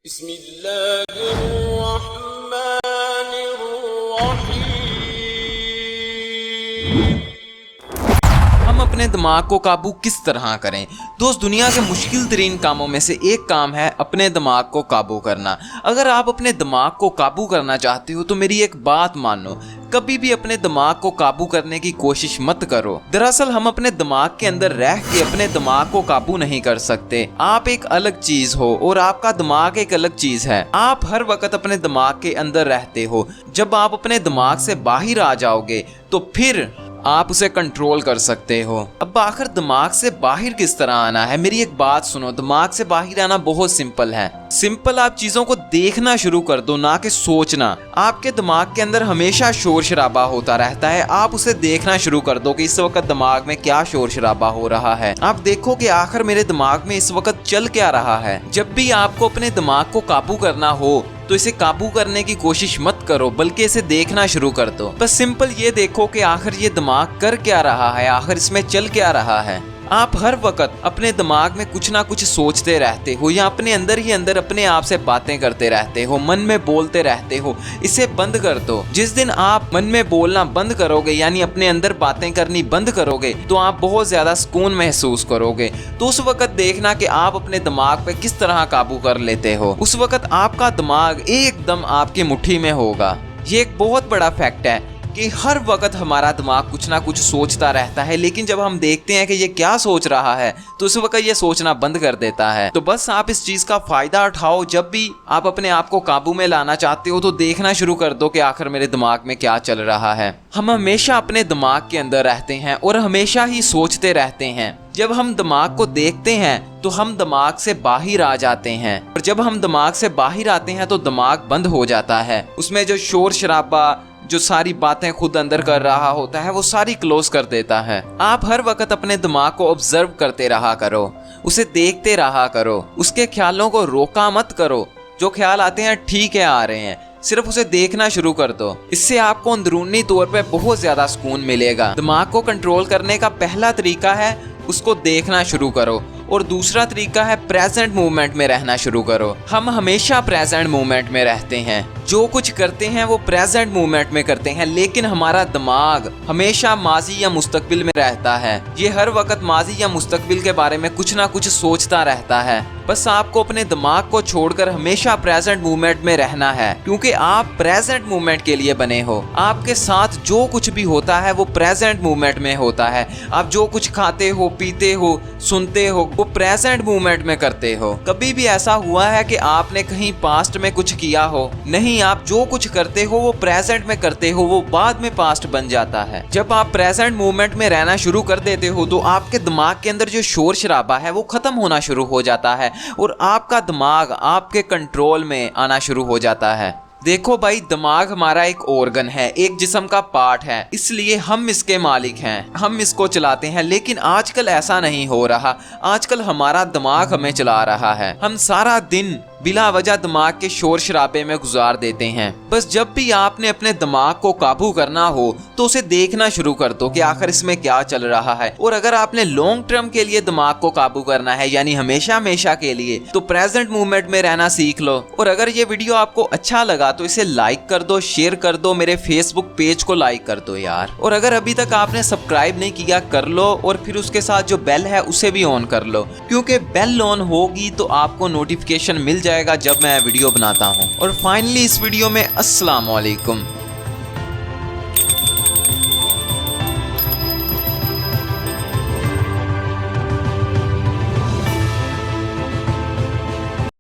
बिस्मिल्लाहिर्रहमानिर्रहीम। हम अपने दिमाग को काबू किस तरह करें? दोस्त, दुनिया के मुश्किल तरीन कामों में से एक काम है अपने दिमाग को काबू करना। अगर आप अपने दिमाग को काबू करना चाहते हो तो मेरी एक बात मानो, कभी भी अपने दिमाग को काबू करने की कोशिश मत करो। दरअसल हम अपने दिमाग के अंदर रह के अपने दिमाग को काबू नहीं कर सकते। आप एक अलग चीज हो और आपका दिमाग एक अलग चीज है। आप हर वक्त अपने दिमाग के अंदर रहते हो। जब आप अपने दिमाग से बाहर आ जाओगे तो फिर आप उसे कंट्रोल कर सकते हो। अब आखिर दिमाग से बाहर किस तरह आना है? मेरी एक बात सुनो, दिमाग से बाहर आना बहुत सिंपल है। सिंपल, आप चीजों को देखना शुरू कर दो, ना कि सोचना। आपके दिमाग के अंदर हमेशा शोर शराबा होता रहता है, आप उसे देखना शुरू कर दो कि इस वक्त दिमाग में क्या शोर शराबा हो रहा है। आप देखो कि आखिर मेरे दिमाग में इस वक्त चल क्या रहा है। जब भी आपको अपने दिमाग को काबू करना हो तो इसे काबू करने की कोशिश मत करो, बल्कि इसे देखना शुरू कर दो। बस सिंपल ये देखो कि आखिर ये दिमाग कर क्या रहा है, आखिर इसमें चल क्या रहा है। आप हर वक्त अपने दिमाग में कुछ ना कुछ सोचते रहते हो या अपने अंदर ही अंदर अपने आप से बातें करते रहते हो, मन में बोलते रहते हो। इसे बंद कर दो। जिस दिन आप मन में बोलना बंद करोगे, यानी अपने अंदर बातें करनी बंद करोगे, तो आप बहुत ज्यादा सुकून महसूस करोगे। तो उस वक्त देखना कि आप अपने दिमाग पे किस तरह काबू कर लेते हो। उस वक्त आपका दिमाग एकदम आपकी मुट्ठी में होगा। ये एक बहुत बड़ा फैक्ट है कि हर वक्त हमारा दिमाग कुछ ना कुछ सोचता रहता है, लेकिन जब हम देखते हैं कि ये क्या सोच रहा है तो उस वक्त ये सोचना बंद कर देता है। तो बस आप इस चीज का फायदा उठाओ। जब भी आप अपने आप को काबू में लाना चाहते हो तो देखना शुरू कर दो कि आखिर मेरे दिमाग में क्या चल रहा है। हम हमेशा अपने दिमाग के अंदर रहते हैं और हमेशा ही सोचते रहते हैं। जब हम दिमाग को देखते हैं तो हम दिमाग से बाहर आ जाते हैं, और जब हम दिमाग से बाहर आते हैं तो दिमाग बंद हो जाता है। उसमें जो शोर शराबा, जो सारी बातें खुद अंदर कर रहा होता है, वो सारी क्लोज कर देता है। आप हर वक्त अपने दिमाग को ऑब्जर्व करते रहा करो, उसे देखते रहा करो, उसके ख्यालों को रोका मत करो। जो ख्याल आते हैं ठीक है, आ रहे हैं, सिर्फ उसे देखना शुरू कर दो। इससे आपको अंदरूनी तौर पे बहुत ज्यादा सुकून मिलेगा। दिमाग को कंट्रोल करने का पहला तरीका है उसको देखना शुरू करो, और दूसरा तरीका है प्रेजेंट मूवमेंट में रहना शुरू करो। हम हमेशा प्रेजेंट मूवमेंट में रहते हैं, जो कुछ करते हैं वो प्रेजेंट मूवमेंट में करते हैं, लेकिन हमारा दिमाग हमेशा माजी या मुस्तकबिल में रहता है। ये हर वक्त माजी या मुस्तकबिल के बारे में कुछ ना कुछ सोचता रहता है। बस आपको अपने दिमाग को छोड़कर हमेशा प्रेजेंट मूवमेंट में रहना है, क्योंकि आप प्रेजेंट मूवमेंट के लिए बने हो। आपके साथ जो कुछ भी होता है वो प्रेजेंट मूवमेंट में होता है। आप जो कुछ खाते हो, पीते हो, सुनते हो, वो प्रेजेंट मूवमेंट में करते हो। कभी भी ऐसा हुआ है कि आपने कहीं पास्ट में कुछ किया हो? नहीं, आप जो कुछ करते हो वो प्रेजेंट में करते हो, वो बाद में पास्ट बन जाता है। जब आप प्रेजेंट मूवमेंट में रहना शुरू कर देते हो तो आपके दिमाग के अंदर जो शोर शराबा है वो खत्म होना शुरू हो जाता है और आपका दिमाग आपके कंट्रोल में आना शुरू हो जाता है। देखो भाई, दिमाग हमारा एक ऑर्गन है, एक जिस्म का पार्ट है, इसलिए हम इसके मालिक हैं, हम इसको चलाते हैं। लेकिन आजकल ऐसा नहीं हो रहा। आजकल हमारा दिमाग हमें चला रहा है। हम सारा दिन बिला वजह दिमाग के शोर शराबे में गुजार देते हैं। बस जब भी आपने अपने दिमाग को काबू करना हो तो उसे देखना शुरू कर दो कि आखिर इसमें क्या चल रहा है। और अगर आपने लॉन्ग टर्म के लिए दिमाग को काबू करना है, यानी हमेशा हमेशा के लिए, तो प्रेजेंट मूवमेंट में रहना सीख लो। और अगर ये वीडियो आपको अच्छा लगा तो इसे लाइक कर दो, शेयर कर दो, मेरे फेसबुक पेज को लाइक कर दो यार। और अगर अभी तक आपने सब्सक्राइब नहीं किया, कर लो, और फिर उसके साथ जो बेल है उसे भी ऑन कर लो, क्योंकि बेल ऑन होगी तो आपको नोटिफिकेशन मिल जाएगा जब मैं वीडियो बनाता हूँ। और फाइनली इस वीडियो में अस्सलाम वालेकुम।